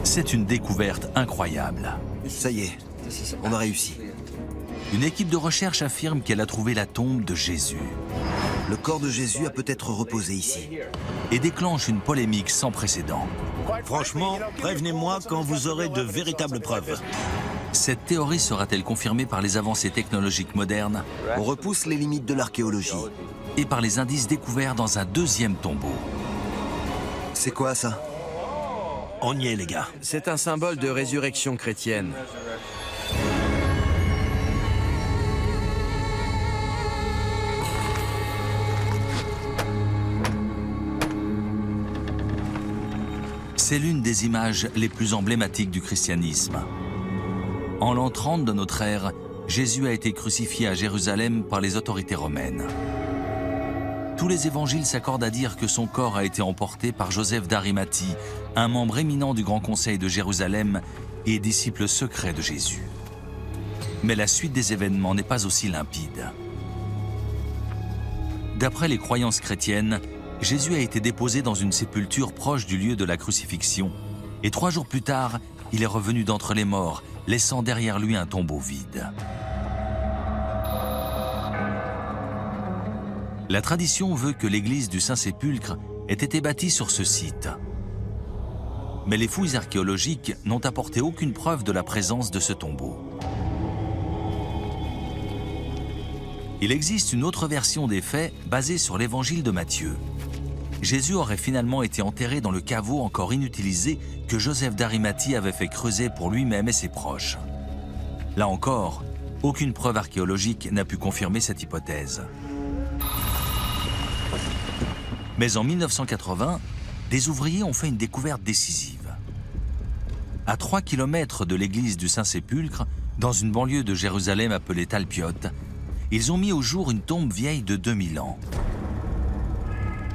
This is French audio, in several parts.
C'est une découverte incroyable. Ça y est, on a réussi. Une équipe de recherche affirme qu'elle a trouvé la tombe de Jésus Le corps de Jésus a peut-être reposé ici. et déclenche une polémique sans précédent. Franchement, prévenez-moi quand vous aurez de véritables preuves. Cette théorie sera-t-elle confirmée par les avancées technologiques modernes On repousse les limites de l'archéologie. et par les indices découverts dans un deuxième tombeau? C'est quoi ça? On y est, les gars. C'est un symbole de résurrection chrétienne. C'est l'une des images les plus emblématiques du christianisme. En l'an 30 de notre ère, Jésus a été crucifié à Jérusalem par les autorités romaines. Tous les évangiles s'accordent à dire que son corps a été emporté par Joseph d'Arimathie, un membre éminent du Grand Conseil de Jérusalem et disciple secret de Jésus. Mais la suite des événements n'est pas aussi limpide. D'après les croyances chrétiennes, Jésus a été déposé dans une sépulture proche du lieu de la crucifixion, et 3 jours plus tard, il est revenu d'entre les morts, laissant derrière lui un tombeau vide. La tradition veut que l'église du Saint-Sépulcre ait été bâtie sur ce site. Mais les fouilles archéologiques n'ont apporté aucune preuve de la présence de ce tombeau. Il existe une autre version des faits basée sur l'évangile de Matthieu. Jésus aurait finalement été enterré dans le caveau encore inutilisé que Joseph d'Arimathie avait fait creuser pour lui-même et ses proches. Là encore, aucune preuve archéologique n'a pu confirmer cette hypothèse. Mais en 1980, des ouvriers ont fait une découverte décisive. À 3 km de l'église du Saint-Sépulcre, dans une banlieue de Jérusalem appelée Talpiot, ils ont mis au jour une tombe vieille de 2000 ans.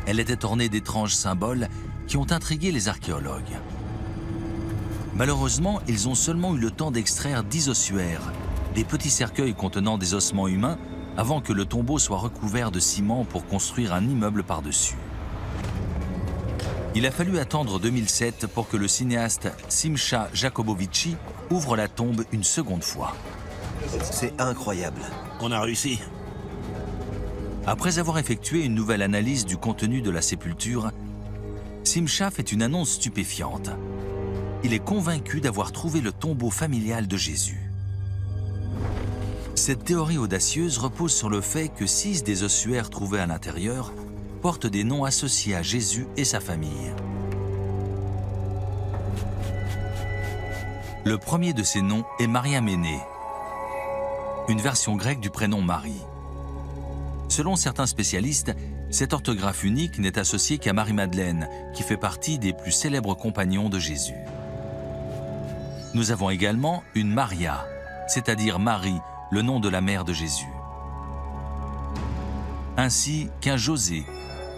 Elle était ornée d'étranges symboles qui ont intrigué les archéologues. Malheureusement, ils ont seulement eu le temps d'extraire 10 ossuaires, des petits cercueils contenant des ossements humains, avant que le tombeau soit recouvert de ciment pour construire un immeuble par-dessus. Il a fallu attendre 2007 pour que le cinéaste Simcha Jacobovici ouvre la tombe une seconde fois. C'est incroyable. On a réussi. Après avoir effectué une nouvelle analyse du contenu de la sépulture, Simcha fait une annonce stupéfiante. Il est convaincu d'avoir trouvé le tombeau familial de Jésus. Cette théorie audacieuse repose sur le fait que 6 des ossuaires trouvés à l'intérieur portent des noms associés à Jésus et sa famille. Le premier de ces noms est Maria Ménée, une version grecque du prénom Marie. Selon certains spécialistes, cette orthographe unique n'est associée qu'à Marie-Madeleine, qui fait partie des plus célèbres compagnons de Jésus. Nous avons également une Maria, c'est-à-dire Marie, le nom de la mère de Jésus. Ainsi qu'un José,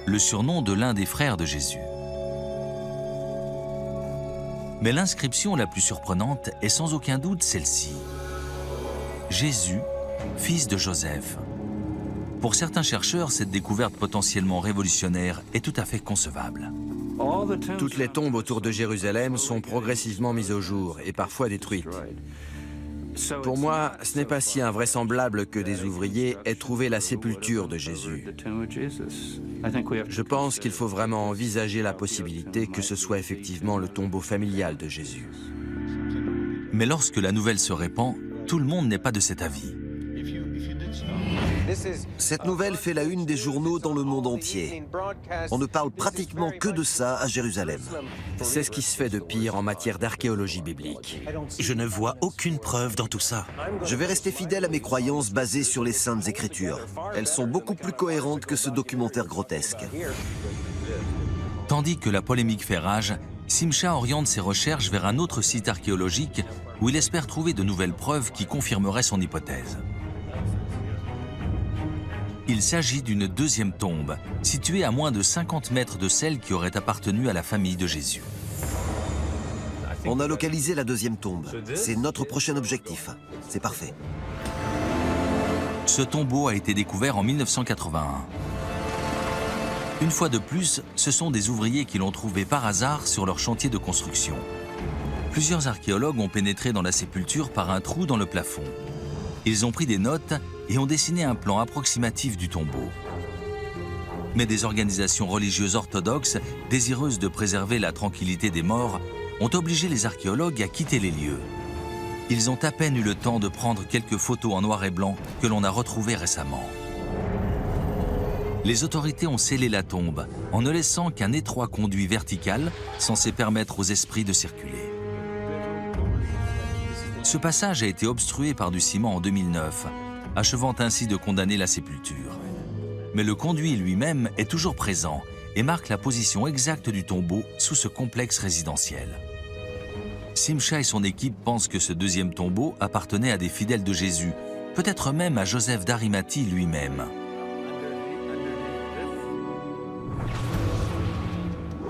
le surnom de l'un des frères de Jésus. Mais l'inscription la plus surprenante est sans aucun doute celle-ci. Jésus, fils de Joseph. Pour certains chercheurs, cette découverte potentiellement révolutionnaire est tout à fait concevable. Toutes les tombes autour de Jérusalem sont progressivement mises au jour et parfois détruites. Pour moi, ce n'est pas si invraisemblable que des ouvriers aient trouvé la sépulture de Jésus. Je pense qu'il faut vraiment envisager la possibilité que ce soit effectivement le tombeau familial de Jésus. Mais lorsque la nouvelle se répand, tout le monde n'est pas de cet avis. Cette nouvelle fait la une des journaux dans le monde entier. On ne parle pratiquement que de ça à Jérusalem. C'est ce qui se fait de pire en matière d'archéologie biblique. Je ne vois aucune preuve dans tout ça. Je vais rester fidèle à mes croyances basées sur les Saintes Écritures. Elles sont beaucoup plus cohérentes que ce documentaire grotesque. Tandis que la polémique fait rage, Simcha oriente ses recherches vers un autre site archéologique où il espère trouver de nouvelles preuves qui confirmeraient son hypothèse. Il s'agit d'une deuxième tombe, située à moins de 50 mètres de celle qui aurait appartenu à la famille de Jésus. On a localisé la deuxième tombe. C'est notre prochain objectif. C'est parfait. Ce tombeau a été découvert en 1981. Une fois de plus, ce sont des ouvriers qui l'ont trouvé par hasard sur leur chantier de construction. Plusieurs archéologues ont pénétré dans la sépulture par un trou dans le plafond. Ils ont pris des notes et ont dessiné un plan approximatif du tombeau. Mais des organisations religieuses orthodoxes, désireuses de préserver la tranquillité des morts, ont obligé les archéologues à quitter les lieux. Ils ont à peine eu le temps de prendre quelques photos en noir et blanc que l'on a retrouvées récemment. Les autorités ont scellé la tombe en ne laissant qu'un étroit conduit vertical censé permettre aux esprits de circuler. Ce passage a été obstrué par du ciment en 2009, achevant ainsi de condamner la sépulture. Mais le conduit lui-même est toujours présent et marque la position exacte du tombeau sous ce complexe résidentiel. Simcha et son équipe pensent que ce deuxième tombeau appartenait à des fidèles de Jésus, peut-être même à Joseph d'Arimathie lui-même.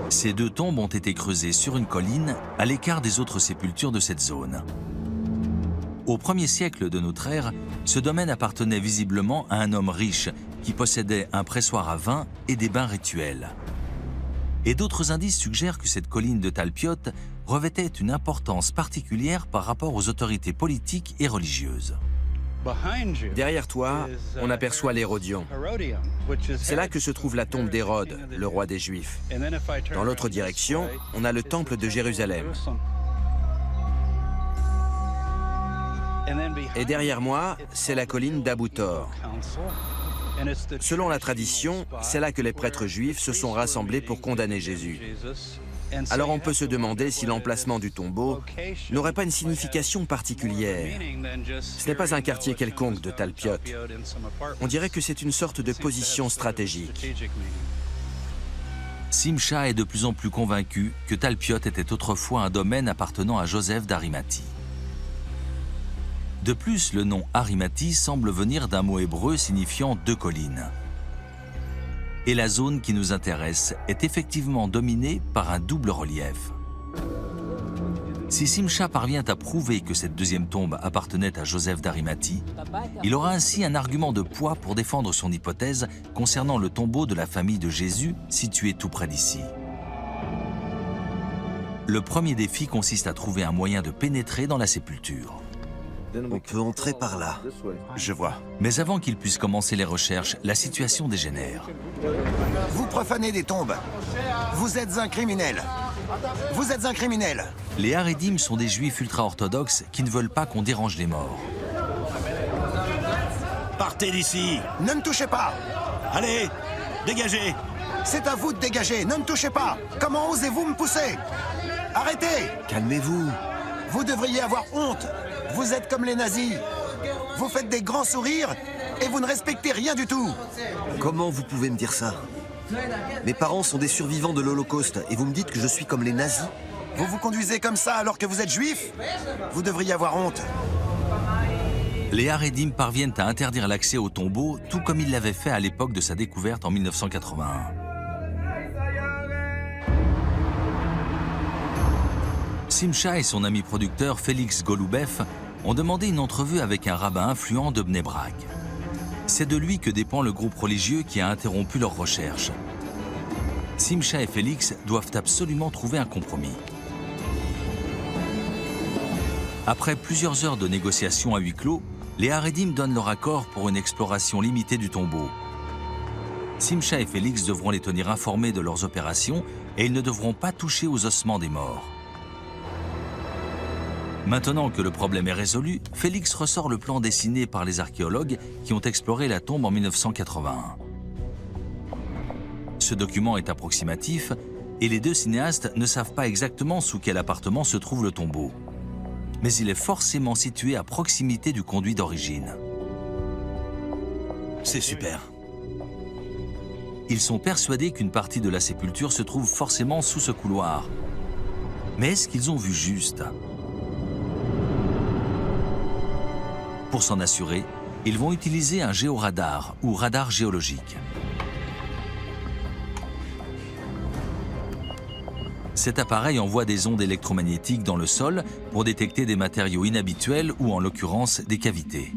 Ces deux tombes ont été creusées sur une colline à l'écart des autres sépultures de cette zone. Au 1er siècle de notre ère, ce domaine appartenait visiblement à un homme riche qui possédait un pressoir à vin et des bains rituels. Et d'autres indices suggèrent que cette colline de Talpiot revêtait une importance particulière par rapport aux autorités politiques et religieuses. Derrière toi, on aperçoit l'Hérodion. C'est là que se trouve la tombe d'Hérode, le roi des Juifs. Dans l'autre direction, on a le temple de Jérusalem. Et derrière moi, c'est la colline d'Abou Tor. Selon la tradition, c'est là que les prêtres juifs se sont rassemblés pour condamner Jésus. Alors on peut se demander si l'emplacement du tombeau n'aurait pas une signification particulière. Ce n'est pas un quartier quelconque de Talpiot. On dirait que c'est une sorte de position stratégique. Simcha est de plus en plus convaincu que Talpiot était autrefois un domaine appartenant à Joseph d'Arimathie. De plus, le nom Arimathie semble venir d'un mot hébreu signifiant deux collines. Et la zone qui nous intéresse est effectivement dominée par un double relief. Si Simcha parvient à prouver que cette deuxième tombe appartenait à Joseph d'Arimathie, il aura ainsi un argument de poids pour défendre son hypothèse concernant le tombeau de la famille de Jésus situé tout près d'ici. Le premier défi consiste à trouver un moyen de pénétrer dans la sépulture. On peut entrer par là. Je vois. Mais avant qu'ils puissent commencer les recherches, la situation dégénère. Vous profanez des tombes. Vous êtes un criminel. Vous êtes un criminel. Les Haredim sont des juifs ultra-orthodoxes qui ne veulent pas qu'on dérange les morts. Partez d'ici. Ne me touchez pas. Allez, dégagez. C'est à vous de dégager. Ne me touchez pas. Comment osez-vous me pousser? Arrêtez. Calmez-vous. Vous devriez avoir honte. Vous êtes comme les nazis. Vous faites des grands sourires et vous ne respectez rien du tout. Comment vous pouvez me dire ça? Mes parents sont des survivants de l'Holocauste et vous me dites que je suis comme les nazis? Vous vous conduisez comme ça alors que vous êtes juif? Vous devriez avoir honte. Les Haredim parviennent à interdire l'accès au tombeau, tout comme ils l'avaient fait à l'époque de sa découverte en 1981. Simcha et son ami producteur Félix Golubev ont demandé une entrevue avec un rabbin influent de Bnei Brak. C'est de lui que dépend le groupe religieux qui a interrompu leurs recherches. Simcha et Félix doivent absolument trouver un compromis. Après plusieurs heures de négociations à huis clos, les Haredim donnent leur accord pour une exploration limitée du tombeau. Simcha et Félix devront les tenir informés de leurs opérations et ils ne devront pas toucher aux ossements des morts. Maintenant que le problème est résolu, Félix ressort le plan dessiné par les archéologues qui ont exploré la tombe en 1981. Ce document est approximatif et les deux cinéastes ne savent pas exactement sous quel appartement se trouve le tombeau. Mais il est forcément situé à proximité du conduit d'origine. C'est super. Ils sont persuadés qu'une partie de la sépulture se trouve forcément sous ce couloir. Mais est-ce qu'ils ont vu juste ? Pour s'en assurer, ils vont utiliser un géoradar ou radar géologique. Cet appareil envoie des ondes électromagnétiques dans le sol pour détecter des matériaux inhabituels ou en l'occurrence des cavités.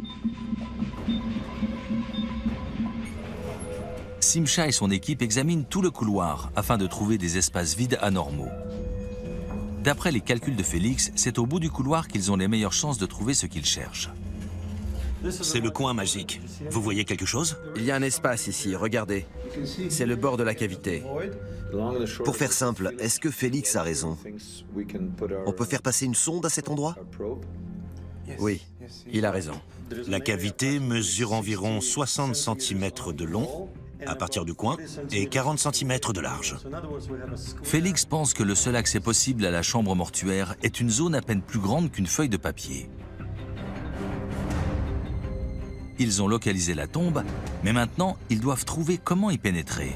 Simcha et son équipe examinent tout le couloir afin de trouver des espaces vides anormaux. D'après les calculs de Félix, c'est au bout du couloir qu'ils ont les meilleures chances de trouver ce qu'ils cherchent. C'est le coin magique. Vous voyez quelque chose? Il y a un espace ici, regardez. C'est le bord de la cavité. Pour faire simple, est-ce que Félix a raison? On peut faire passer une sonde à cet endroit? Oui, il a raison. La cavité mesure environ 60 cm de long à partir du coin et 40 cm de large. Félix pense que le seul accès possible à la chambre mortuaire est une zone à peine plus grande qu'une feuille de papier. Ils ont localisé la tombe, mais maintenant, ils doivent trouver comment y pénétrer.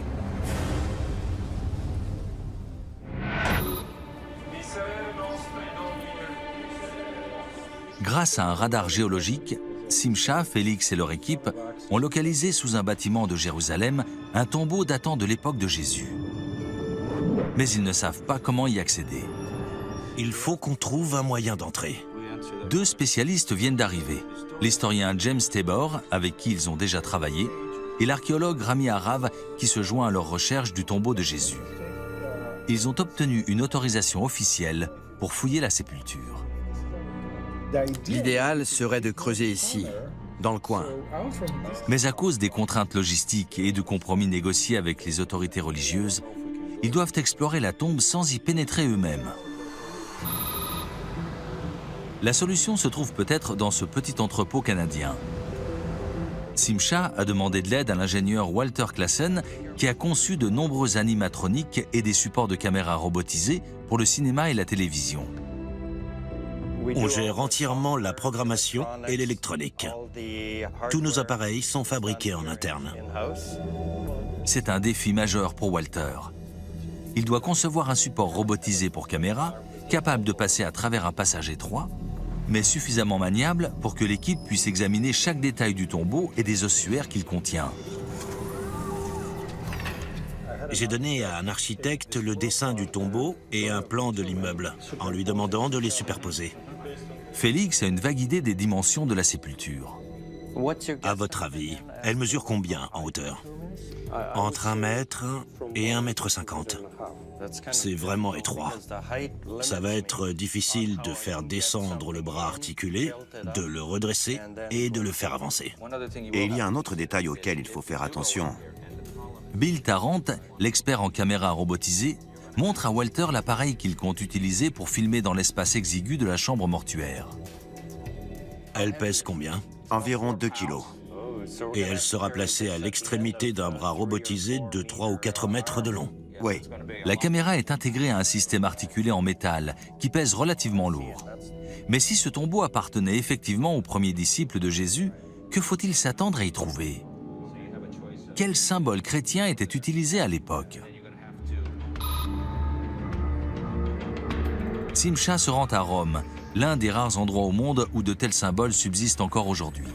Grâce à un radar géologique, Simcha, Félix et leur équipe ont localisé sous un bâtiment de Jérusalem un tombeau datant de l'époque de Jésus. Mais ils ne savent pas comment y accéder. Il faut qu'on trouve un moyen d'entrer. Deux spécialistes viennent d'arriver. L'historien James Tabor, avec qui ils ont déjà travaillé, et l'archéologue Rami Arav, qui se joint à leur recherche du tombeau de Jésus. Ils ont obtenu une autorisation officielle pour fouiller la sépulture. L'idéal serait de creuser ici, dans le coin. Mais à cause des contraintes logistiques et du compromis négocié avec les autorités religieuses, ils doivent explorer la tombe sans y pénétrer eux-mêmes. La solution se trouve peut-être dans ce petit entrepôt canadien. Simcha a demandé de l'aide à l'ingénieur Walter Classen, qui a conçu de nombreux animatroniques et des supports de caméras robotisés pour le cinéma et la télévision. On gère entièrement la programmation et l'électronique. Tous nos appareils sont fabriqués en interne. C'est un défi majeur pour Walter. Il doit concevoir un support robotisé pour caméra, capable de passer à travers un passage étroit, mais suffisamment maniable pour que l'équipe puisse examiner chaque détail du tombeau et des ossuaires qu'il contient. J'ai donné à un architecte le dessin du tombeau et un plan de l'immeuble, en lui demandant de les superposer. Félix a une vague idée des dimensions de la sépulture. À votre avis, elle mesure combien en hauteur? Entre 1 mètre et 1,50 m. C'est vraiment étroit. Ça va être difficile de faire descendre le bras articulé, de le redresser et de le faire avancer. Et il y a un autre détail auquel il faut faire attention. Bill Tarrant, l'expert en caméra robotisée, montre à Walter l'appareil qu'il compte utiliser pour filmer dans l'espace exigu de la chambre mortuaire. Elle pèse combien? Environ 2 kilos. Et elle sera placée à l'extrémité d'un bras robotisé de 3 ou 4 mètres de long. Oui. La caméra est intégrée à un système articulé en métal qui pèse relativement lourd. Mais si ce tombeau appartenait effectivement aux premiers disciples de Jésus, que faut-il s'attendre à y trouver? Quel symbole chrétien était utilisé à l'époque? Simcha se rend à Rome, l'un des rares endroits au monde où de tels symboles subsistent encore aujourd'hui.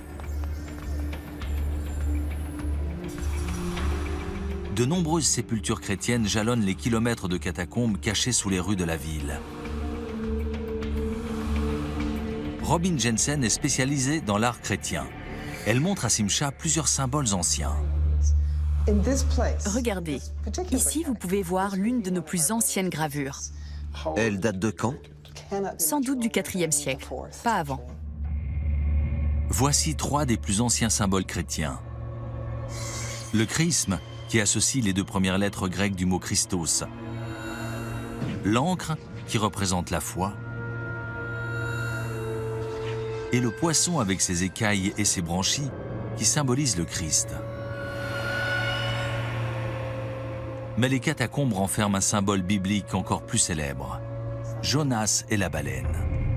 De nombreuses sépultures chrétiennes jalonnent les kilomètres de catacombes cachées sous les rues de la ville. Robin Jensen est spécialisée dans l'art chrétien. Elle montre à Simcha plusieurs symboles anciens. Regardez, ici vous pouvez voir l'une de nos plus anciennes gravures. Elle date de quand? Sans doute du IVe siècle, pas avant. Voici 3 des plus anciens symboles chrétiens. Le chrisme, qui associe les 2 premières lettres grecques du mot Christos. L'encre, qui représente la foi. Et le poisson avec ses écailles et ses branchies, qui symbolise le Christ. Mais les catacombes renferment un symbole biblique encore plus célèbre. Jonas et la baleine.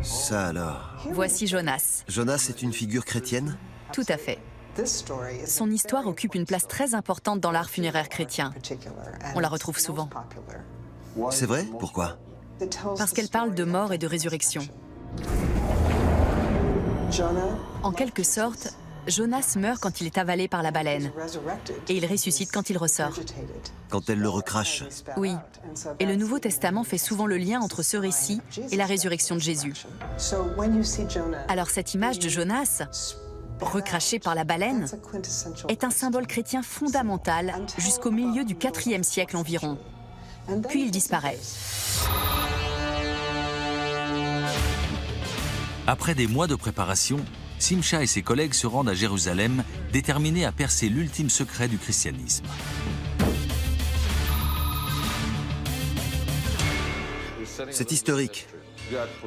Ça alors. Voici Jonas. Jonas est une figure chrétienne? Tout à fait. Son histoire occupe une place très importante dans l'art funéraire chrétien. On la retrouve souvent. C'est vrai? Pourquoi? Parce qu'elle parle de mort et de résurrection. En quelque sorte, Jonas meurt quand il est avalé par la baleine et il ressuscite quand il ressort. Quand elle le recrache? Oui, et le Nouveau Testament fait souvent le lien entre ce récit et la résurrection de Jésus. Alors cette image de Jonas, recraché par la baleine, est un symbole chrétien fondamental jusqu'au milieu du IVe siècle environ. Puis il disparaît. Après des mois de préparation, Simcha et ses collègues se rendent à Jérusalem, déterminés à percer l'ultime secret du christianisme. C'est historique.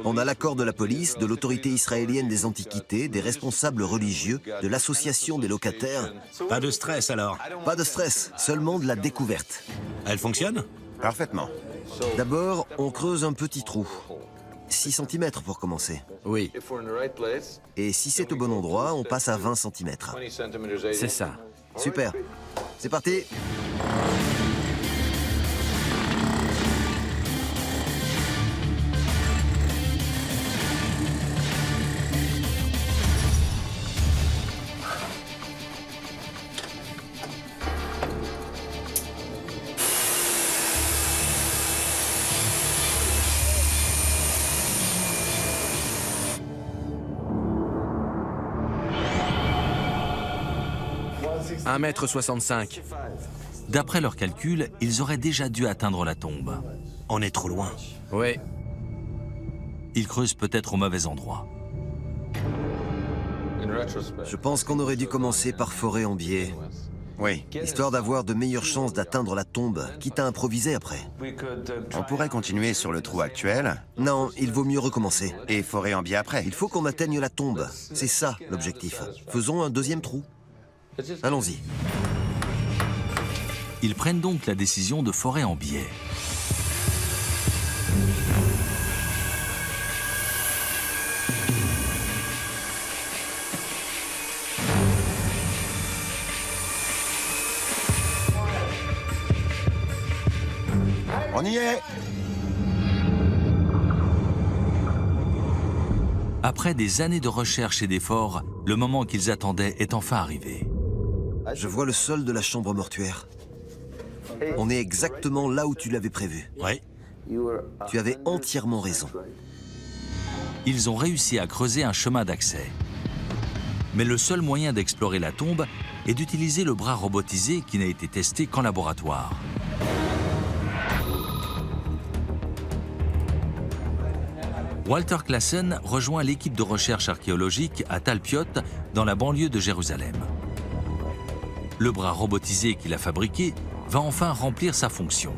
On a l'accord de la police, de l'autorité israélienne des antiquités, des responsables religieux, de l'association des locataires. Pas de stress alors. Pas de stress, seulement de la découverte. Elle fonctionne? Parfaitement. D'abord, on creuse un petit trou. 6 cm pour commencer. Oui, Et si c'est au bon endroit, on passe à 20 cm. c'est ça. Super. C'est parti. « 1,65 m. D'après leurs calculs, ils auraient déjà dû atteindre la tombe. On est trop loin. Oui, Ils creusent peut-être au mauvais endroit. Je pense qu'on aurait dû commencer par forer en biais, Oui. histoire d'avoir de meilleures chances d'atteindre la tombe, quitte à improviser après. On pourrait continuer sur le trou actuel Non, il vaut mieux recommencer. et forer en biais après. Il faut qu'on atteigne la tombe. C'est ça, l'objectif. Faisons un deuxième trou. Allons-y. Ils prennent donc la décision de forer en biais. On y est! Après des années de recherche et d'efforts, le moment qu'ils attendaient est enfin arrivé. Je vois le sol de la chambre mortuaire. On est exactement là où tu l'avais prévu. Oui. Tu avais entièrement raison. Ils ont réussi à creuser un chemin d'accès. Mais le seul moyen d'explorer la tombe est d'utiliser le bras robotisé qui n'a été testé qu'en laboratoire. Walter Classen rejoint l'équipe de recherche archéologique à Talpiot, dans la banlieue de Jérusalem. Le bras robotisé qu'il a fabriqué va enfin remplir sa fonction.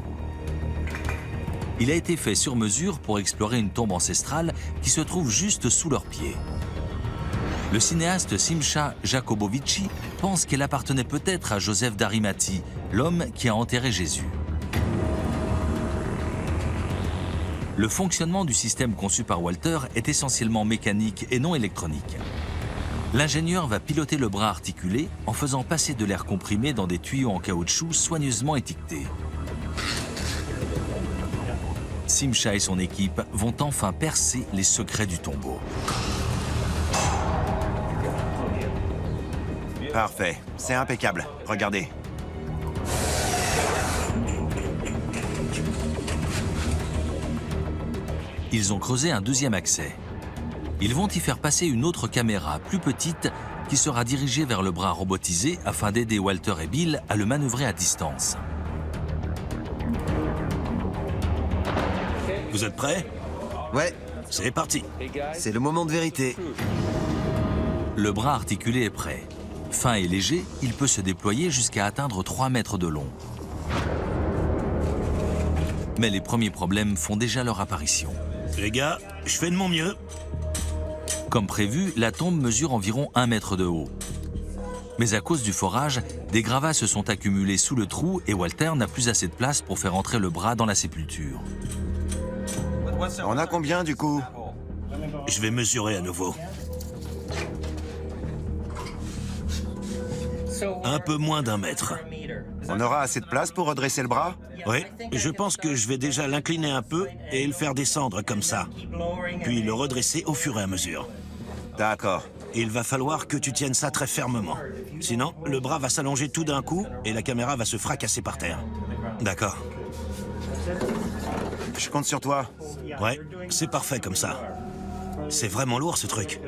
Il a été fait sur mesure pour explorer une tombe ancestrale qui se trouve juste sous leurs pieds. Le cinéaste Simcha Jacobovici pense qu'elle appartenait peut-être à Joseph d'Arimathie, l'homme qui a enterré Jésus. Le fonctionnement du système conçu par Walter est essentiellement mécanique et non électronique. L'ingénieur va piloter le bras articulé en faisant passer de l'air comprimé dans des tuyaux en caoutchouc soigneusement étiquetés. Simcha et son équipe vont enfin percer les secrets du tombeau. Parfait. C'est impeccable. Regardez. Ils ont creusé un deuxième accès. Ils vont y faire passer une autre caméra, plus petite, qui sera dirigée vers le bras robotisé afin d'aider Walter et Bill à le manœuvrer à distance. Vous êtes prêts? Ouais, C'est parti. c'est le moment de vérité. Le bras articulé est prêt. Fin et léger, il peut se déployer jusqu'à atteindre 3 mètres de long. Mais les premiers problèmes font déjà leur apparition. Les gars, je fais de mon mieux. Comme prévu, la tombe mesure environ 1 mètre de haut. Mais à cause du forage, des gravats se sont accumulés sous le trou et Walter n'a plus assez de place pour faire entrer le bras dans la sépulture. On a combien du coup? Je vais mesurer à nouveau. Un peu moins d'1 mètre. On aura assez de place pour redresser le bras? Oui, je pense que je vais déjà l'incliner un peu et le faire descendre comme ça. Puis le redresser au fur et à mesure. D'accord. Il va falloir que tu tiennes ça très fermement. Sinon, le bras va s'allonger tout d'un coup et la caméra va se fracasser par terre. D'accord. Je compte sur toi. Ouais, c'est parfait comme ça. C'est vraiment lourd ce truc.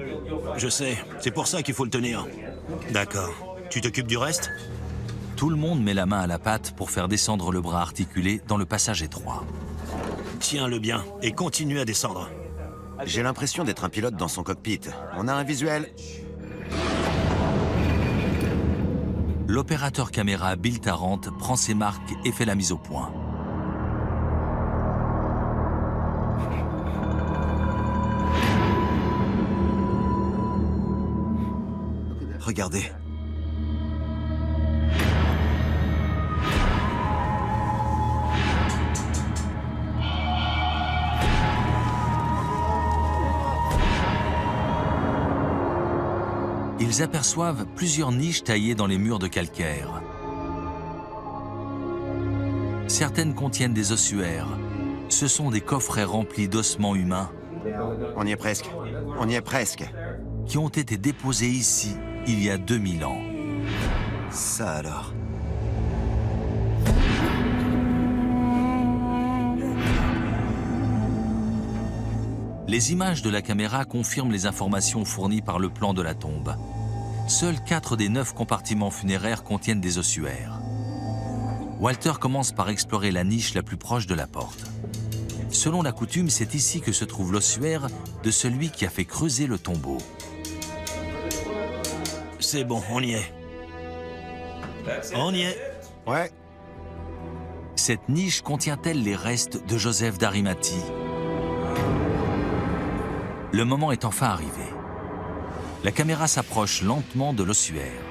Je sais, c'est pour ça qu'il faut le tenir. D'accord. Tu t'occupes du reste? Tout le monde met la main à la pâte pour faire descendre le bras articulé dans le passage étroit. Tiens-le bien et continue à descendre. J'ai l'impression d'être un pilote dans son cockpit. On a un visuel. L'opérateur caméra Bill Tarrant prend ses marques et fait la mise au point. Regardez. Ils aperçoivent plusieurs niches taillées dans les murs de calcaire. Certaines contiennent des ossuaires. Ce sont des coffrets remplis d'ossements humains On y est presque. On y est presque. qui ont été déposés ici il y a 2000 ans. Ça alors. Les images de la caméra confirment les informations fournies par le plan de la tombe. Seuls 4 des 9 compartiments funéraires contiennent des ossuaires. Walter commence par explorer la niche la plus proche de la porte. Selon la coutume, c'est ici que se trouve l'ossuaire de celui qui a fait creuser le tombeau. C'est bon, on y est. On y est. Ouais. Cette niche contient-elle les restes de Joseph d'Arimathie? Le moment est enfin arrivé. La caméra s'approche lentement de l'ossuaire.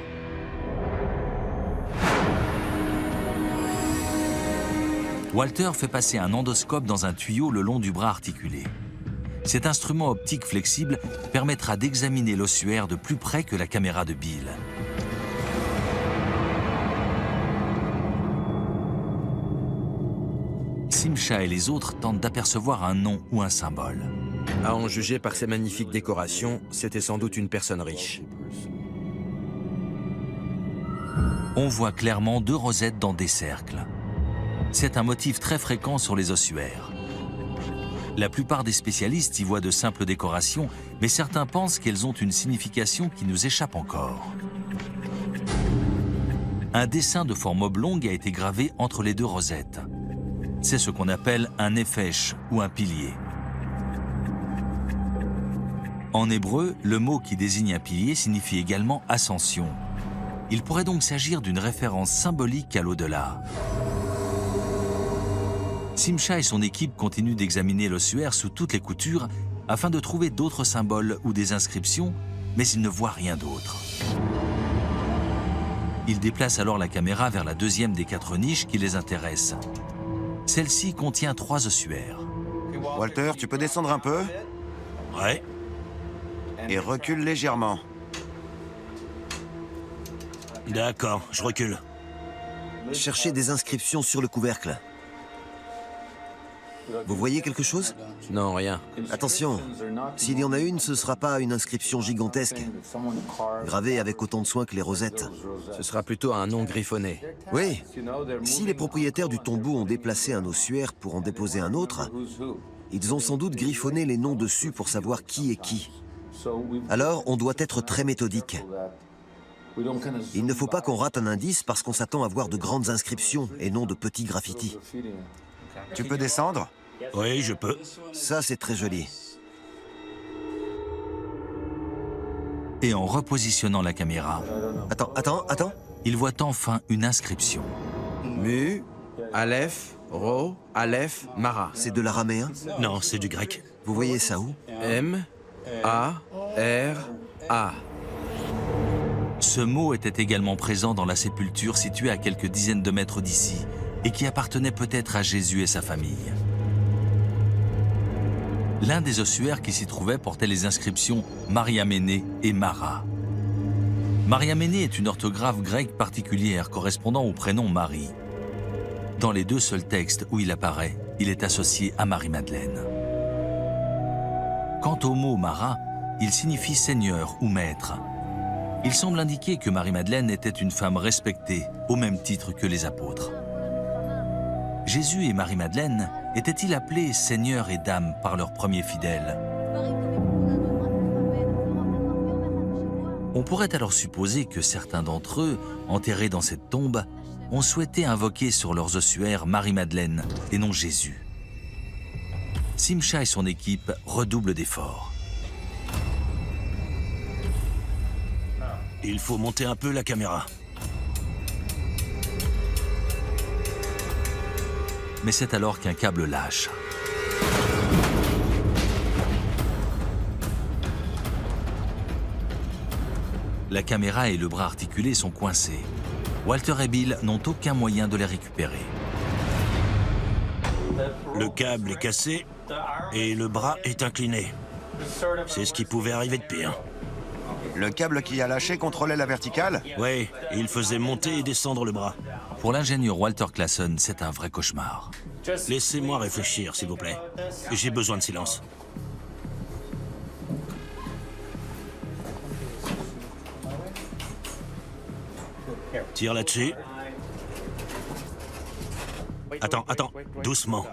Walter fait passer un endoscope dans un tuyau le long du bras articulé. Cet instrument optique flexible permettra d'examiner l'ossuaire de plus près que la caméra de Bill. Simcha et les autres tentent d'apercevoir un nom ou un symbole. À en juger par ses magnifiques décorations, c'était sans doute une personne riche. On voit clairement 2 rosettes dans des cercles. C'est un motif très fréquent sur les ossuaires. La plupart des spécialistes y voient de simples décorations, mais certains pensent qu'elles ont une signification qui nous échappe encore. Un dessin de forme oblongue a été gravé entre les 2 rosettes. C'est ce qu'on appelle un nefesh ou un pilier. En hébreu, le mot qui désigne un pilier signifie également ascension. Il pourrait donc s'agir d'une référence symbolique à l'au-delà. Simcha et son équipe continuent d'examiner l'ossuaire sous toutes les coutures afin de trouver d'autres symboles ou des inscriptions, mais ils ne voient rien d'autre. Ils déplacent alors la caméra vers la deuxième des 4 niches qui les intéressent. Celle-ci contient 3 ossuaires. Walter, tu peux descendre un peu Ouais. et recule légèrement. D'accord, je recule. Cherchez des inscriptions sur le couvercle. Vous voyez quelque chose? Non, rien. Attention, s'il y en a une, ce ne sera pas une inscription gigantesque, gravée avec autant de soin que les rosettes. Ce sera plutôt un nom griffonné. Oui, si les propriétaires du tombeau ont déplacé un ossuaire pour en déposer un autre, ils ont sans doute griffonné les noms dessus pour savoir qui est qui. Alors, on doit être très méthodique. Il ne faut pas qu'on rate un indice parce qu'on s'attend à voir de grandes inscriptions et non de petits graffitis. Tu peux descendre? Oui, je peux. Ça, c'est très joli. Et en repositionnant la caméra, Attends. ils voient enfin une inscription. Mu, Aleph, Ro, Aleph, Mara. C'est de l'araméen? Non, c'est du grec. Vous voyez ça où? M, A, R, A. Ce mot était également présent dans la sépulture située à quelques dizaines de mètres d'ici et qui appartenait peut-être à Jésus et sa famille. L'un des ossuaires qui s'y trouvait portait les inscriptions Mariaméné et Mara. Mariaméné est une orthographe grecque particulière correspondant au prénom Marie. Dans les 2 seuls textes où il apparaît, il est associé à Marie-Madeleine. Quant au mot Mara, il signifie seigneur ou maître. Il semble indiquer que Marie-Madeleine était une femme respectée, au même titre que les apôtres. Jésus et Marie-Madeleine étaient-ils appelés Seigneur et Dame par leurs premiers fidèles? On pourrait alors supposer que certains d'entre eux, enterrés dans cette tombe, ont souhaité invoquer sur leurs ossuaires Marie-Madeleine et non Jésus. Simcha et son équipe redoublent d'efforts. Il faut monter un peu la caméra. Mais c'est alors qu'un câble lâche. La caméra et le bras articulé sont coincés. Walter et Bill n'ont aucun moyen de les récupérer. Le câble est cassé et le bras est incliné. C'est ce qui pouvait arriver de pire. Le câble qui a lâché contrôlait la verticale? Oui, il faisait monter et descendre le bras. Pour l'ingénieur Walter Classen, c'est un vrai cauchemar. Laissez-moi réfléchir, s'il vous plaît. J'ai besoin de silence. Tire là-dessus. Attends, doucement.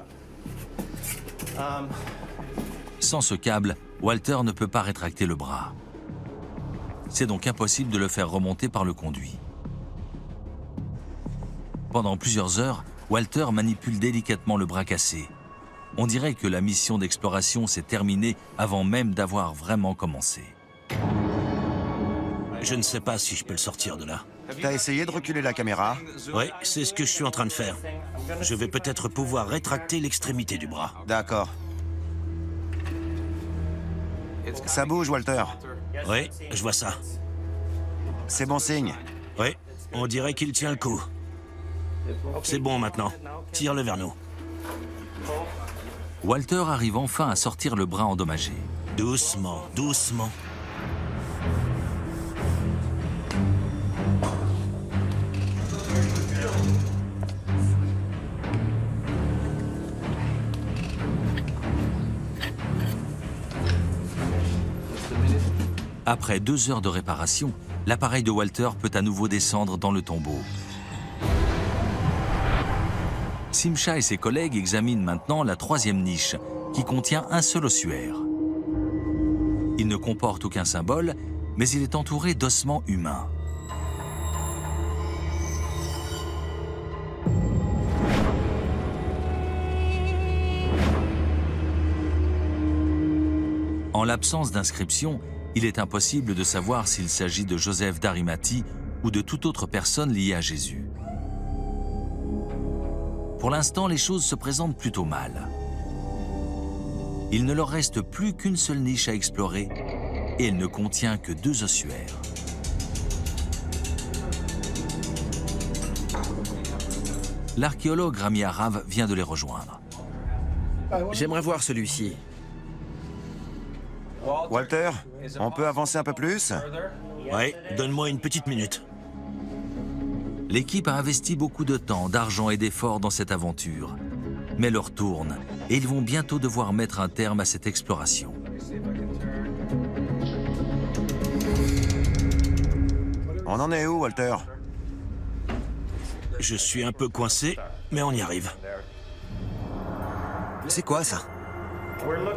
Sans ce câble, Walter ne peut pas rétracter le bras. C'est donc impossible de le faire remonter par le conduit. Pendant plusieurs heures, Walter manipule délicatement le bras cassé. On dirait que la mission d'exploration s'est terminée avant même d'avoir vraiment commencé. Je ne sais pas si je peux le sortir de là. T'as essayé de reculer la caméra? Oui, c'est ce que je suis en train de faire. Je vais peut-être pouvoir rétracter l'extrémité du bras. D'accord. Ça bouge, Walter. Oui, je vois ça. C'est bon signe. Oui, on dirait qu'il tient le coup. C'est bon maintenant. Tire-le vers nous. Walter arrive enfin à sortir le bras endommagé. Doucement, doucement. Après 2 heures de réparation, l'appareil de Walter peut à nouveau descendre dans le tombeau. Simcha et ses collègues examinent maintenant la 3e niche, qui contient un seul ossuaire. Il ne comporte aucun symbole, mais il est entouré d'ossements humains. En l'absence d'inscription, il est impossible de savoir s'il s'agit de Joseph d'Arimathie ou de toute autre personne liée à Jésus. Pour l'instant, les choses se présentent plutôt mal. Il ne leur reste plus qu'une seule niche à explorer et elle ne contient que 2 ossuaires. L'archéologue Rami Arav vient de les rejoindre. J'aimerais voir celui-ci. Walter, on peut avancer un peu plus? Oui, donne-moi une petite minute. L'équipe a investi beaucoup de temps, d'argent et d'efforts dans cette aventure. Mais l'heure tourne et ils vont bientôt devoir mettre un terme à cette exploration. On en est où, Walter? Je suis un peu coincé, mais on y arrive. C'est quoi ça?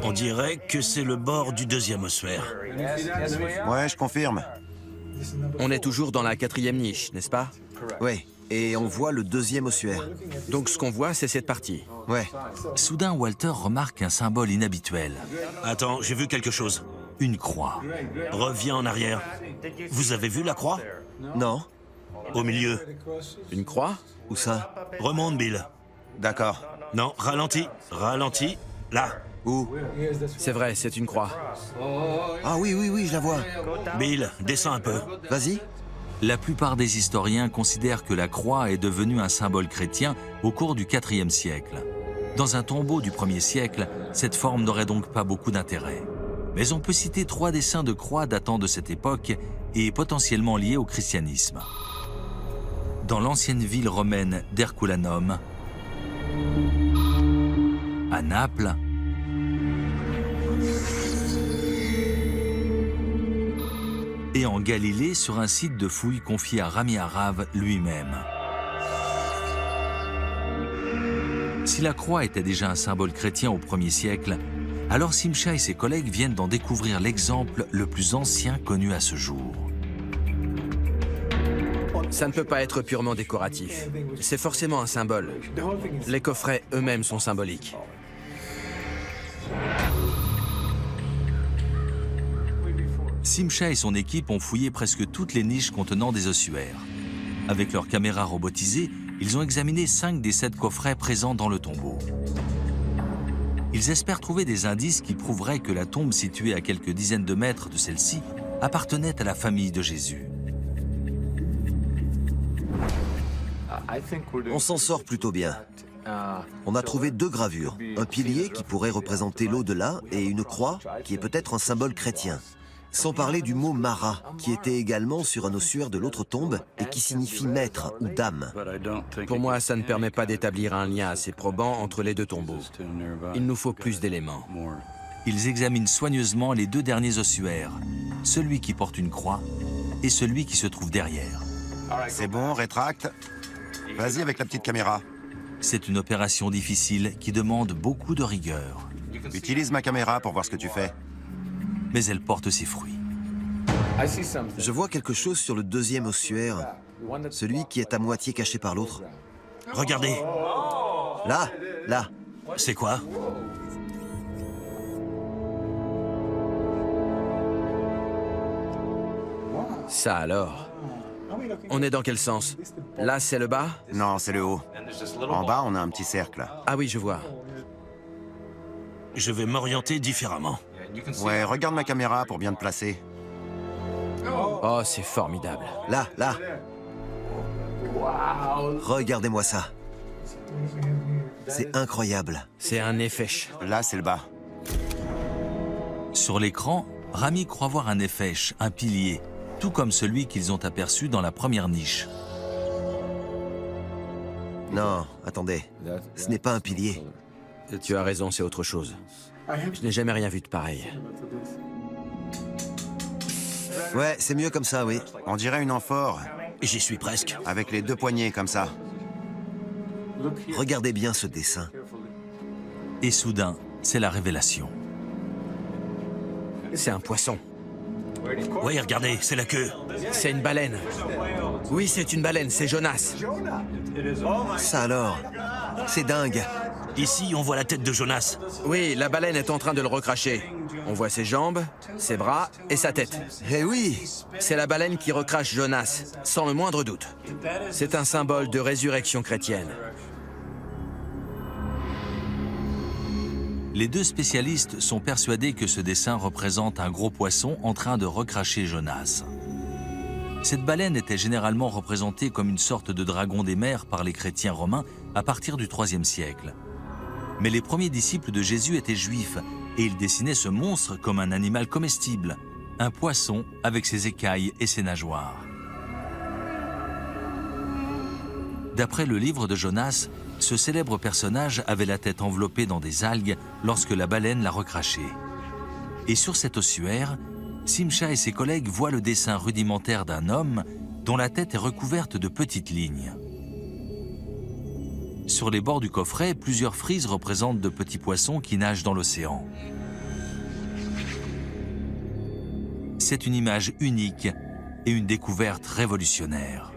On dirait que c'est le bord du 2e ossuaire. Ouais, je confirme. On est toujours dans la 4e niche, n'est-ce pas? Ouais, et on voit le 2e ossuaire. Donc ce qu'on voit, c'est cette partie. Ouais. Soudain, Walter remarque un symbole inhabituel. Attends, j'ai vu quelque chose. Une croix. Reviens en arrière. Vous avez vu la croix? Non? Au milieu. Une croix? Où ça? Remonte, Bill. D'accord. Non, ralentis, ralentis. Là. Où? C'est vrai, c'est une croix. Ah oui, je la vois. Bill, descends un peu. Vas-y. La plupart des historiens considèrent que la croix est devenue un symbole chrétien au cours du IVe siècle. Dans un tombeau du 1er siècle, cette forme n'aurait donc pas beaucoup d'intérêt. Mais on peut citer 3 dessins de croix datant de cette époque et potentiellement liés au christianisme. Dans l'ancienne ville romaine d'Herculanum, à Naples, et en Galilée sur un site de fouilles confié à Rami Arav lui-même. Si la croix était déjà un symbole chrétien au 1er siècle, alors Simcha et ses collègues viennent d'en découvrir l'exemple le plus ancien connu à ce jour. Ça ne peut pas être purement décoratif. C'est forcément un symbole. Les coffrets eux-mêmes sont symboliques. Simcha et son équipe ont fouillé presque toutes les niches contenant des ossuaires. Avec leurs caméras robotisées, ils ont examiné 5 des 7 coffrets présents dans le tombeau. Ils espèrent trouver des indices qui prouveraient que la tombe située à quelques dizaines de mètres de celle-ci appartenait à la famille de Jésus. On s'en sort plutôt bien. On a trouvé 2 gravures, un pilier qui pourrait représenter l'au-delà et une croix qui est peut-être un symbole chrétien. Sans parler du mot Mara, qui était également sur un ossuaire de l'autre tombe et qui signifie maître ou dame. Pour moi, ça ne permet pas d'établir un lien assez probant entre les 2 tombeaux. Il nous faut plus d'éléments. Ils examinent soigneusement les 2 derniers ossuaires, celui qui porte une croix et celui qui se trouve derrière. C'est bon, rétracte. Vas-y avec la petite caméra. C'est une opération difficile qui demande beaucoup de rigueur, Utilise ma caméra pour voir ce que tu fais. mais elle porte ses fruits. Je vois quelque chose sur le 2e ossuaire, celui qui est à moitié caché par l'autre. Regardez, Là, là. c'est quoi? Ça alors? On est dans quel sens? Là, c'est le bas? Non, c'est le haut. En bas, on a un petit cercle. Ah oui, je vois. Je vais m'orienter différemment. Ouais, regarde ma caméra pour bien te placer. Oh, c'est formidable. Là, là. Regardez-moi ça. C'est incroyable. C'est un nefesh. Là, c'est le bas. Sur l'écran, Rami croit voir un nefesh, un pilier, tout comme celui qu'ils ont aperçu dans la première niche. Non, attendez. Ce n'est pas un pilier. Tu as raison, c'est autre chose. Je n'ai jamais rien vu de pareil. Ouais, c'est mieux comme ça, oui. On dirait une amphore, J'y suis presque. avec les 2 poignées comme ça. Regardez bien ce dessin. Et soudain, c'est la révélation. C'est un poisson. Oui, regardez, c'est la queue. C'est une baleine. Oui, c'est une baleine, c'est Jonas. Ça alors, c'est dingue. Ici, on voit la tête de Jonas. Oui, la baleine est en train de le recracher. On voit ses jambes, ses bras et sa tête. Eh oui, C'est la baleine qui recrache Jonas, sans le moindre doute. C'est un symbole de résurrection chrétienne. Les 2 spécialistes sont persuadés que ce dessin représente un gros poisson en train de recracher Jonas. Cette baleine était généralement représentée comme une sorte de dragon des mers par les chrétiens romains à partir du IIIe siècle. Mais les premiers disciples de Jésus étaient juifs et ils dessinaient ce monstre comme un animal comestible, un poisson avec ses écailles et ses nageoires. D'après le livre de Jonas, ce célèbre personnage avait la tête enveloppée dans des algues lorsque la baleine l'a recraché. Et sur cet ossuaire, Simcha et ses collègues voient le dessin rudimentaire d'un homme dont la tête est recouverte de petites lignes. Sur les bords du coffret, plusieurs frises représentent de petits poissons qui nagent dans l'océan. C'est une image unique et une découverte révolutionnaire.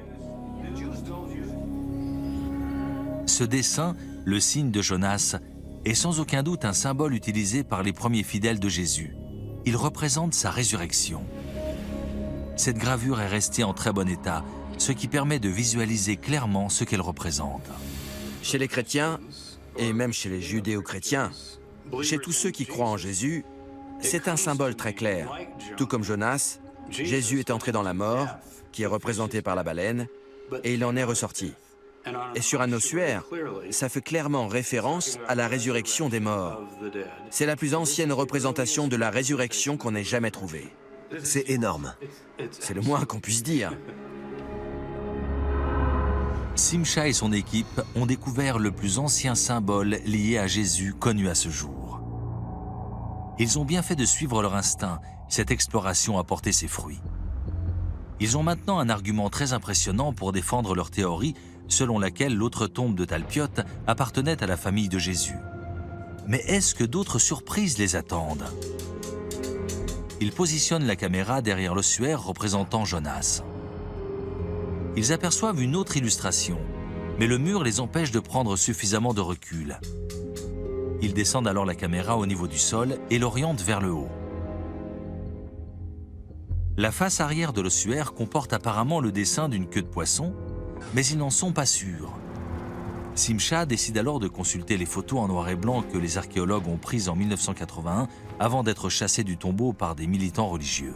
Ce dessin, le signe de Jonas, est sans aucun doute un symbole utilisé par les premiers fidèles de Jésus. Il représente sa résurrection. Cette gravure est restée en très bon état, ce qui permet de visualiser clairement ce qu'elle représente. Chez les chrétiens, et même chez les judéo-chrétiens, chez tous ceux qui croient en Jésus, c'est un symbole très clair. Tout comme Jonas, Jésus est entré dans la mort, qui est représentée par la baleine, et il en est ressorti. Et sur un ossuaire, ça fait clairement référence à la résurrection des morts. C'est la plus ancienne représentation de la résurrection qu'on ait jamais trouvée. c'est énorme. C'est le moins qu'on puisse dire. Simcha et son équipe ont découvert le plus ancien symbole lié à Jésus connu à ce jour. Ils ont bien fait de suivre leur instinct. Cette exploration a porté ses fruits. Ils ont maintenant un argument très impressionnant pour défendre leur théorie selon laquelle l'autre tombe de Talpiot appartenait à la famille de Jésus. Mais est-ce que d'autres surprises les attendent? Ils positionnent la caméra derrière l'ossuaire représentant Jonas. Ils aperçoivent une autre illustration, mais le mur les empêche de prendre suffisamment de recul. Ils descendent alors la caméra au niveau du sol et l'orientent vers le haut. La face arrière de l'ossuaire comporte apparemment le dessin d'une queue de poisson, mais ils n'en sont pas sûrs. Simcha décide alors de consulter les photos en noir et blanc que les archéologues ont prises en 1981 avant d'être chassés du tombeau par des militants religieux.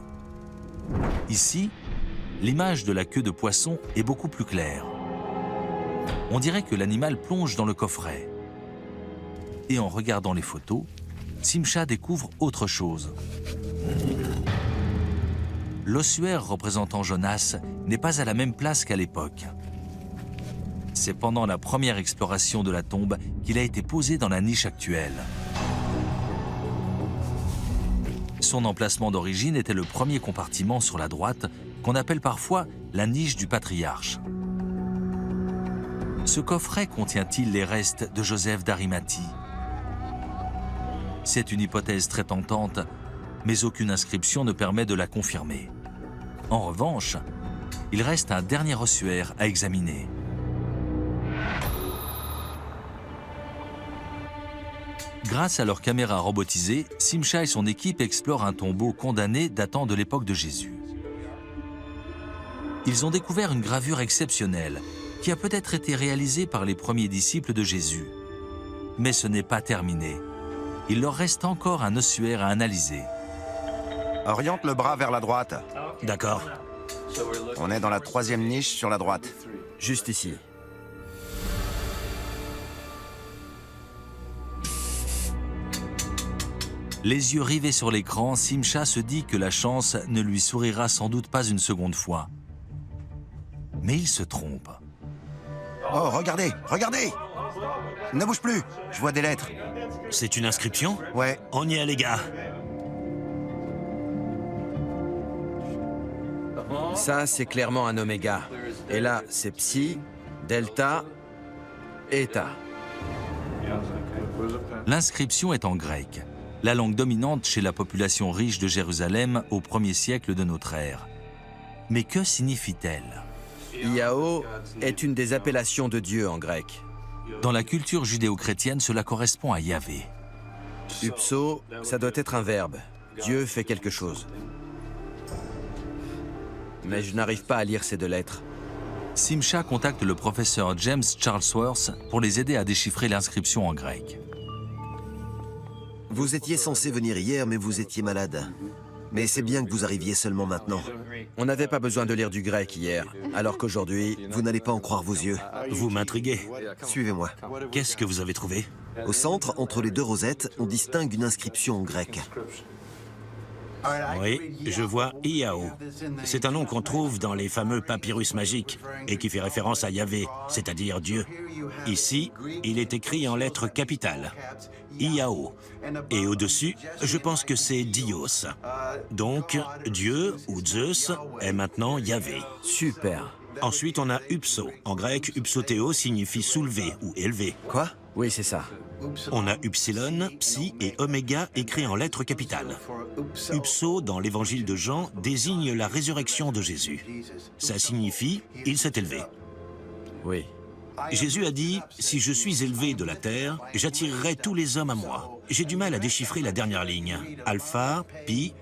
Ici, l'image de la queue de poisson est beaucoup plus claire. On dirait que l'animal plonge dans le coffret. Et en regardant les photos, Simcha découvre autre chose. L'ossuaire représentant Jonas n'est pas à la même place qu'à l'époque. C'est pendant la première exploration de la tombe qu'il a été posé dans la niche actuelle. Son emplacement d'origine était le premier compartiment sur la droite, qu'on appelle parfois la niche du patriarche. Ce coffret contient-il les restes de Joseph d'Arimathie? C'est une hypothèse très tentante, mais aucune inscription ne permet de la confirmer. En revanche, il reste un dernier ossuaire à examiner. Grâce à leur caméra robotisée, Simcha et son équipe explorent un tombeau condamné datant de l'époque de Jésus. Ils ont découvert une gravure exceptionnelle qui a peut-être été réalisée par les premiers disciples de Jésus. Mais ce n'est pas terminé. Il leur reste encore un ossuaire à analyser. Oriente le bras vers la droite. D'accord. On est dans la 3e niche sur la droite. Juste ici. Les yeux rivés sur l'écran, Simcha se dit que la chance ne lui sourira sans doute pas une seconde fois. Mais il se trompe. Oh, regardez, regardez! Ne bouge plus, je vois des lettres. C'est une inscription? Ouais, On y est, les gars. Ça, c'est clairement un oméga. Et là, c'est psi, delta, eta. L'inscription est en grec, la langue dominante chez la population riche de Jérusalem au 1er siècle de notre ère. Mais que signifie-t-elle? Iao est une des appellations de Dieu en grec. Dans la culture judéo-chrétienne, cela correspond à Yahvé. Upso, ça doit être un verbe. Dieu fait quelque chose. Mais je n'arrive pas à lire ces deux lettres. Simcha contacte le professeur James Charlesworth pour les aider à déchiffrer l'inscription en grec. Vous étiez censé venir hier, mais vous étiez malade. Mais c'est bien que vous arriviez seulement maintenant. On n'avait pas besoin de lire du grec hier, alors qu'aujourd'hui... Vous n'allez pas en croire vos yeux. Vous m'intriguez. Suivez-moi. Qu'est-ce que vous avez trouvé? Au centre, entre les deux rosettes, on distingue une inscription en grec. Oui, je vois Iao. C'est un nom qu'on trouve dans les fameux papyrus magiques et qui fait référence à Yahvé, c'est-à-dire Dieu. Ici, il est écrit en lettres capitales, Iao. Et au-dessus, je pense que c'est Dios. Donc, Dieu ou Zeus est maintenant Yahvé. Super. Ensuite, on a Upso. En grec, Upsothéo signifie soulever ou élever. Quoi? Oui, c'est ça. On a Upsilon, Psi et Oméga écrits en lettres capitales. Upso, dans l'évangile de Jean, désigne la résurrection de Jésus. Ça signifie « il s'est élevé ». Oui. Jésus a dit « si je suis élevé de la terre, j'attirerai tous les hommes à moi ». J'ai du mal à déchiffrer la dernière ligne. Alpha, Pi...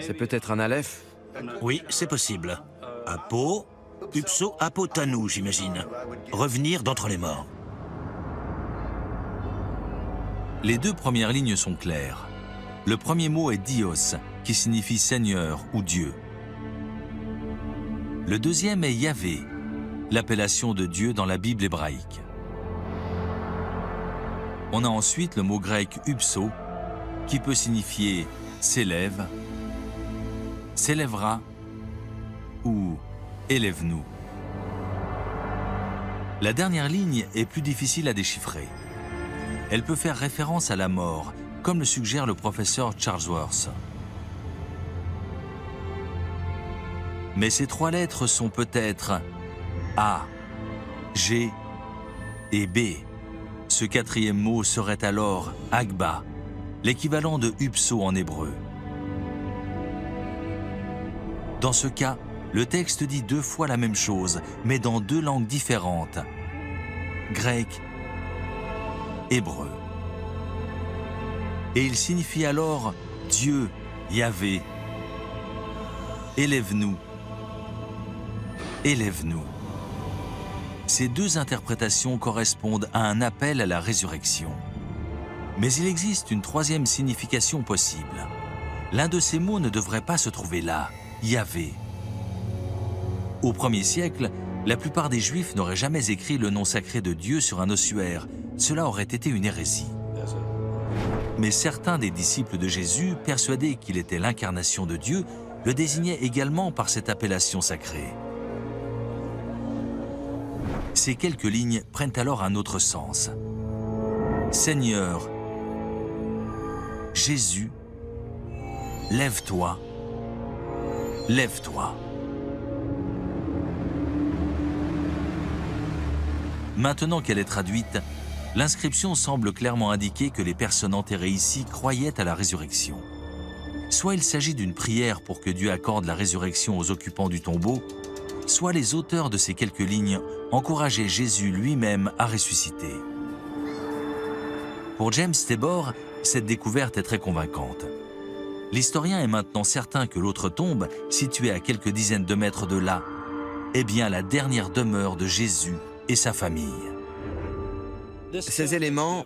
C'est peut-être un aleph? Oui, c'est possible. Apo, Upso, Apotanou, j'imagine. Revenir d'entre les morts. Les deux premières lignes sont claires. Le premier mot est Dios, qui signifie Seigneur ou Dieu. Le deuxième est Yahvé, l'appellation de Dieu dans la Bible hébraïque. On a ensuite le mot grec upso, qui peut signifier s'élève, s'élèvera ou élève-nous. La dernière ligne est plus difficile à déchiffrer. Elle peut faire référence à la mort, comme le suggère le professeur Charlesworth. Mais ces trois lettres sont peut-être A, G et B. Ce quatrième mot serait alors Agba, l'équivalent de Upso en hébreu. Dans ce cas, le texte dit deux fois la même chose, mais dans deux langues différentes, grec, hébreu. Et il signifie alors Dieu, Yahvé. élève-nous, élève-nous. Ces deux interprétations correspondent à un appel à la résurrection. Mais il existe une troisième signification possible. L'un de ces mots ne devrait pas se trouver là, Yahvé. Au 1er siècle, la plupart des Juifs n'auraient jamais écrit le nom sacré de Dieu sur un ossuaire. Cela aurait été une hérésie. Mais certains des disciples de Jésus, persuadés qu'il était l'incarnation de Dieu, le désignaient également par cette appellation sacrée. Ces quelques lignes prennent alors un autre sens. Seigneur, Jésus, lève-toi, lève-toi. Maintenant qu'elle est traduite, l'inscription semble clairement indiquer que les personnes enterrées ici croyaient à la résurrection. Soit il s'agit d'une prière pour que Dieu accorde la résurrection aux occupants du tombeau, soit les auteurs de ces quelques lignes encourageaient Jésus lui-même à ressusciter. Pour James Tabor, cette découverte est très convaincante. L'historien est maintenant certain que l'autre tombe, située à quelques dizaines de mètres de là, est bien la dernière demeure de Jésus et sa famille. Ces éléments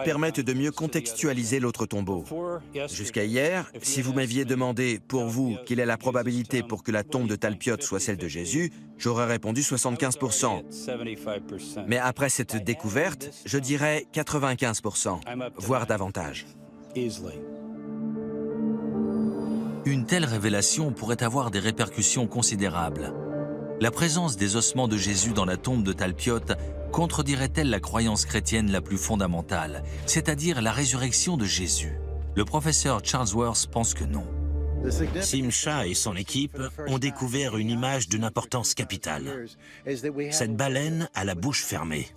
permettent de mieux contextualiser l'autre tombeau. Jusqu'à hier, si vous m'aviez demandé, pour vous, quelle est la probabilité pour que la tombe de Talpiot soit celle de Jésus, j'aurais répondu 75%. Mais après cette découverte, je dirais 95%, voire davantage. Une telle révélation pourrait avoir des répercussions considérables. La présence des ossements de Jésus dans la tombe de Talpiot contredirait-elle la croyance chrétienne la plus fondamentale, c'est-à-dire la résurrection de Jésus? Le professeur Charles Worth pense que non. Simcha et son équipe ont découvert une image d'une importance capitale. Cette baleine a la bouche fermée.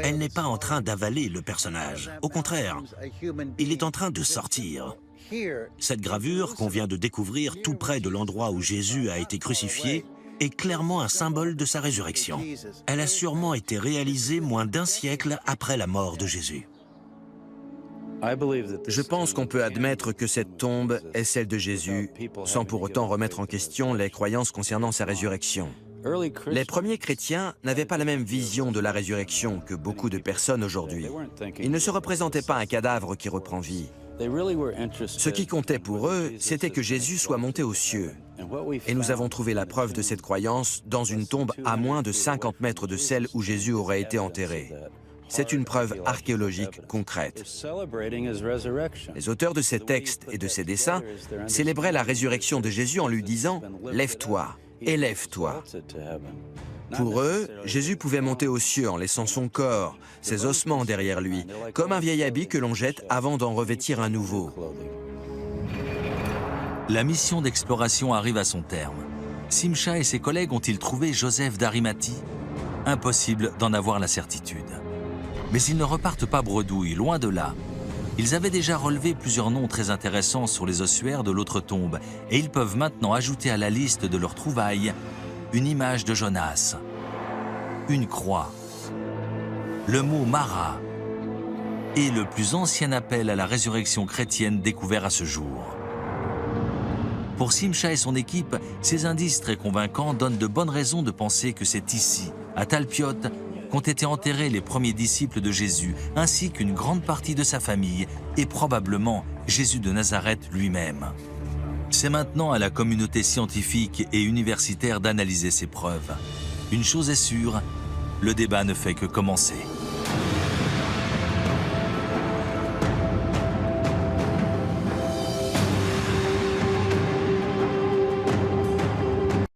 Elle n'est pas en train d'avaler le personnage. Au contraire, il est en train de sortir. Cette gravure qu'on vient de découvrir tout près de l'endroit où Jésus a été crucifié est clairement un symbole de sa résurrection. Elle a sûrement été réalisée moins d'un siècle après la mort de Jésus. Je pense qu'on peut admettre que cette tombe est celle de Jésus, sans pour autant remettre en question les croyances concernant sa résurrection. Les premiers chrétiens n'avaient pas la même vision de la résurrection que beaucoup de personnes aujourd'hui. Ils ne se représentaient pas un cadavre qui reprend vie. Ce qui comptait pour eux, c'était que Jésus soit monté aux cieux. Et nous avons trouvé la preuve de cette croyance dans une tombe à moins de 50 mètres de celle où Jésus aurait été enterré. C'est une preuve archéologique concrète. Les auteurs de ces textes et de ces dessins célébraient la résurrection de Jésus en lui disant « Lève-toi, élève-toi ». Pour eux, Jésus pouvait monter aux cieux en laissant son corps, ses ossements derrière lui, comme un vieil habit que l'on jette avant d'en revêtir un nouveau. La mission d'exploration arrive à son terme. Simcha et ses collègues ont-ils trouvé Joseph d'Arimathie? Impossible d'en avoir la certitude. Mais ils ne repartent pas bredouilles, loin de là. Ils avaient déjà relevé plusieurs noms très intéressants sur les ossuaires de l'autre tombe, et ils peuvent maintenant ajouter à la liste de leurs trouvailles une image de Jonas, une croix, le mot Mara et le plus ancien appel à la résurrection chrétienne découvert à ce jour. Pour Simcha et son équipe, ces indices très convaincants donnent de bonnes raisons de penser que c'est ici, à Talpiot, qu'ont été enterrés les premiers disciples de Jésus, ainsi qu'une grande partie de sa famille, et probablement Jésus de Nazareth lui-même. C'est maintenant à la communauté scientifique et universitaire d'analyser ces preuves. Une chose est sûre, le débat ne fait que commencer.